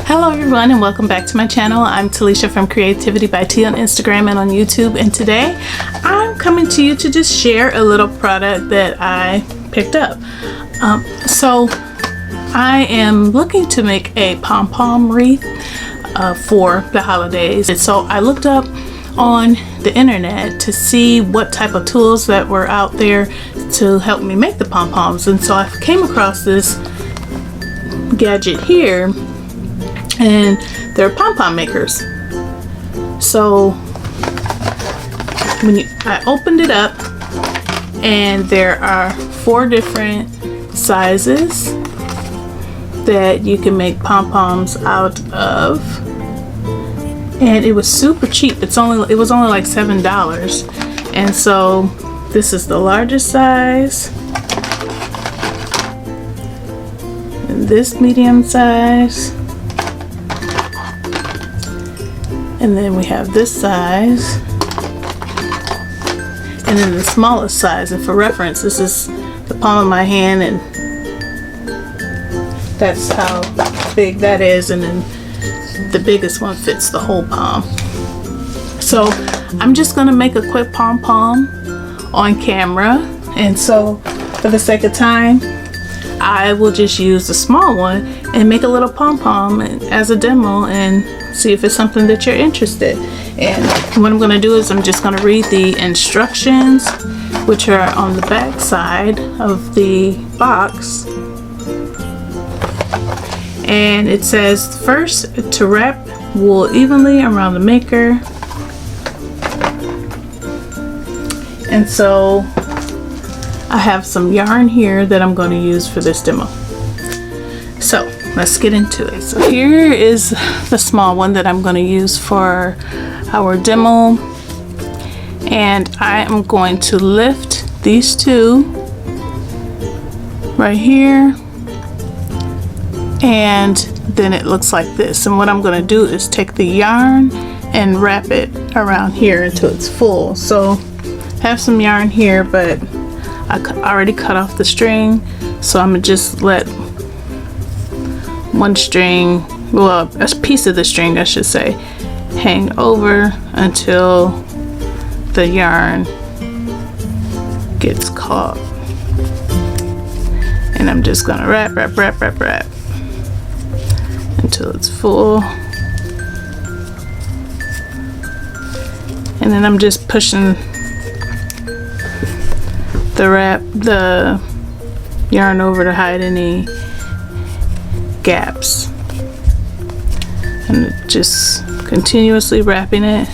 Hello everyone and welcome back to my channel. I'm Talisha from CreativiTeeByT on Instagram and on YouTube, and today I'm coming to you to just share a little product that I picked up. So I am looking to make a pom-pom wreath for the holidays, and so I looked up on the internet to see what type of tools that were out there to help me make the pom-poms, and so I came across this gadget here, and they're pom-pom makers. So when I opened it up, and there are 4 different sizes that you can make pom-poms out of, and it was super cheap. It was only like $7, and so this is the largest size, and this medium size, and then we have this size, and then the smallest size. And for reference, this is the palm of my hand, and that's how big that is, and then the biggest one fits the whole palm. So I'm just gonna make a quick pom-pom on camera, and so for the sake of time I will just use the small one and make a little pom-pom as a demo and see if it's something that you're interested in. And what I'm going to do is I'm just going to read the instructions, which are on the back side of the box. And it says, first, to wrap wool evenly around the maker. And so I have some yarn here that I'm going to use for this demo. So let's get into it. So here is the small one that I'm going to use for our demo, and I am going to lift these 2 right here, and then it looks like this. And what I'm going to do is take the yarn and wrap it around here until it's full. So I have some yarn here, but I already cut off the string, so I'm gonna just let one string, well, a piece of the string I should say, hang over until the yarn gets caught. And I'm just gonna wrap until it's full, and then I'm just pushing the yarn over to hide any gaps, and just continuously wrapping it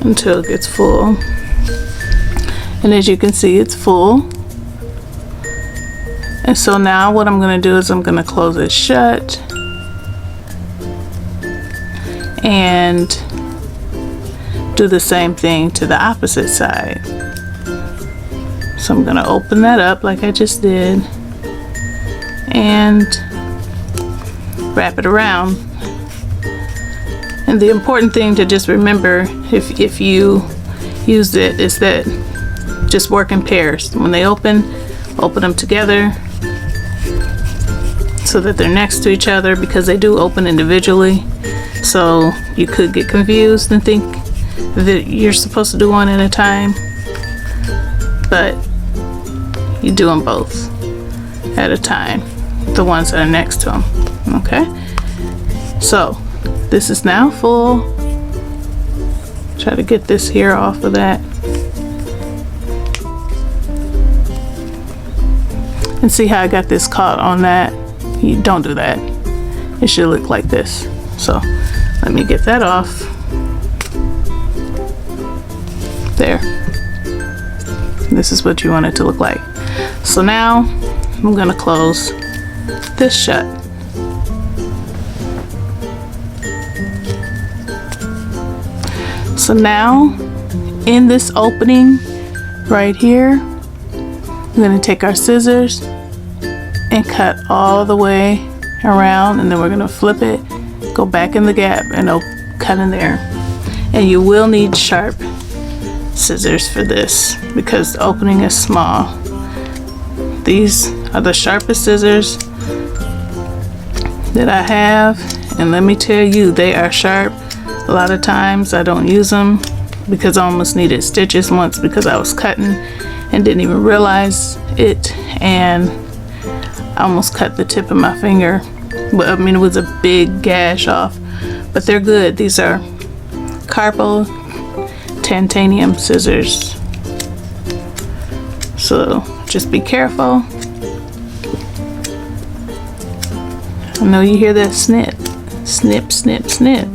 until it gets full. And as you can see, it's full. And so now what I'm going to do is I'm going to close it shut and do the same thing to the opposite side. So I'm going to open that up like I just did and wrap it around. And the important thing to just remember, if you use it, is that just work in pairs. When they open them together so that they're next to each other, because they do open individually. So you could get confused and think that you're supposed to do one at a time, but you do them both at a time, the ones that are next to them. Okay, so this is now full. Try to get this here off of that, and see how I got this caught on that. You don't do that. It should look like this. So let me get that off. There. This is what you want it to look like. So now I'm going to close this shut. So now in this opening right here, I'm going to take our scissors and cut all the way around, and then we're going to flip it, go back in the gap, and cut in there. And you will need sharp scissors for this because the opening is small. These are the sharpest scissors that I have, and let me tell you, they are sharp. A lot of times I don't use them because I almost needed stitches once because I was cutting and didn't even realize it, and I almost cut the tip of my finger. Well, I mean, it was a big gash off, but they're good. These are Carpo titanium scissors, so just be careful. I know you hear that snip, snip, snip, snip.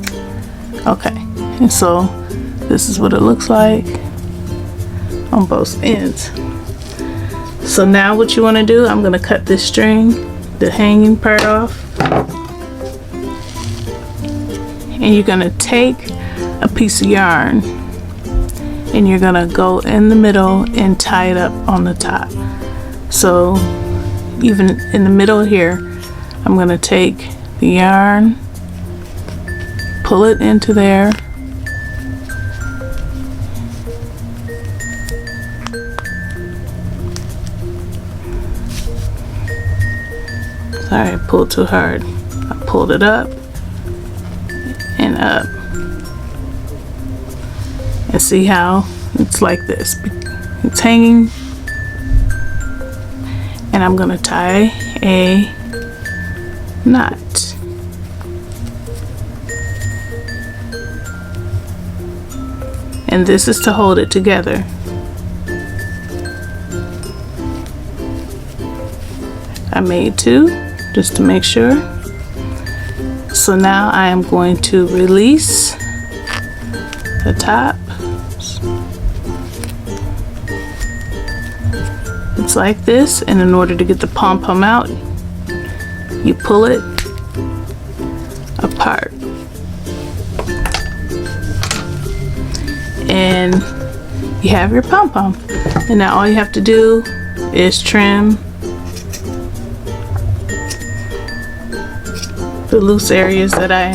Okay, and so this is what it looks like on both ends. So now what you want to do, I'm going to cut this string, the hanging part off, and you're going to take a piece of yarn and you're going to go in the middle and tie it up on the top. So even in the middle here, I'm going to take the yarn, pull it into there, sorry, I pulled too hard. I pulled it up and up, and see how it's like this. It's hanging, and I'm going to tie a knot. And this is to hold it together. I made two just to make sure. So now I am going to release the top. It's like this, and in order to get the pom-pom out, you pull it apart, and you have your pom-pom. And now all you have to do is trim the loose areas that I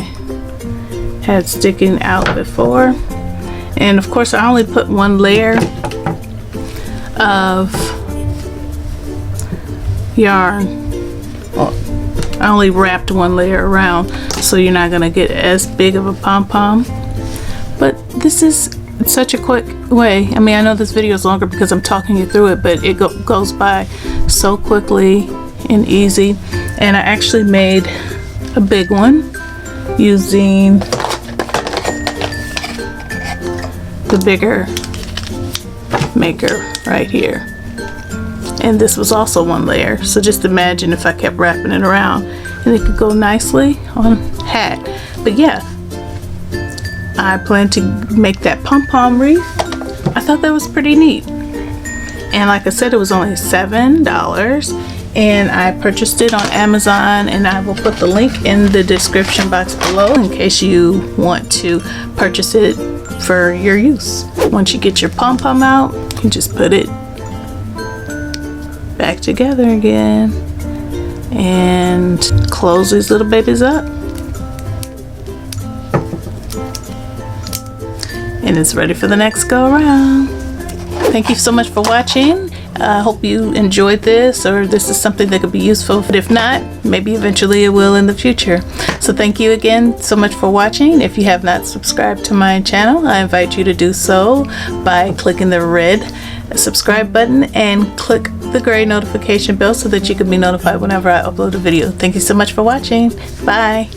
had sticking out before. And of course I only put one layer of yarn. I only wrapped one layer around, so you're not gonna get as big of a pom-pom. But this is such a quick way. I mean, I know this video is longer because I'm talking you through it, but it goes by so quickly and easy. And I actually made a big one using the bigger maker right here. And this was also one layer, so just imagine if I kept wrapping it around, and it could go nicely on a hat. But yeah, I plan to make that pom-pom wreath. I thought that was pretty neat, and like I said, it was only $7, and I purchased it on Amazon, and I will put the link in the description box below in case you want to purchase it for your use. Once you get your pom-pom out, you just put it back together again and close these little babies up, and it's ready for the next go around. Thank you so much for watching. I hope you enjoyed this, or this is something that could be useful. But if not, maybe eventually it will in the future. So thank you again so much for watching. If you have not subscribed to my channel, I invite you to do so by clicking the red subscribe button and click the gray notification bell so that you can be notified whenever I upload a video. Thank you so much for watching. Bye.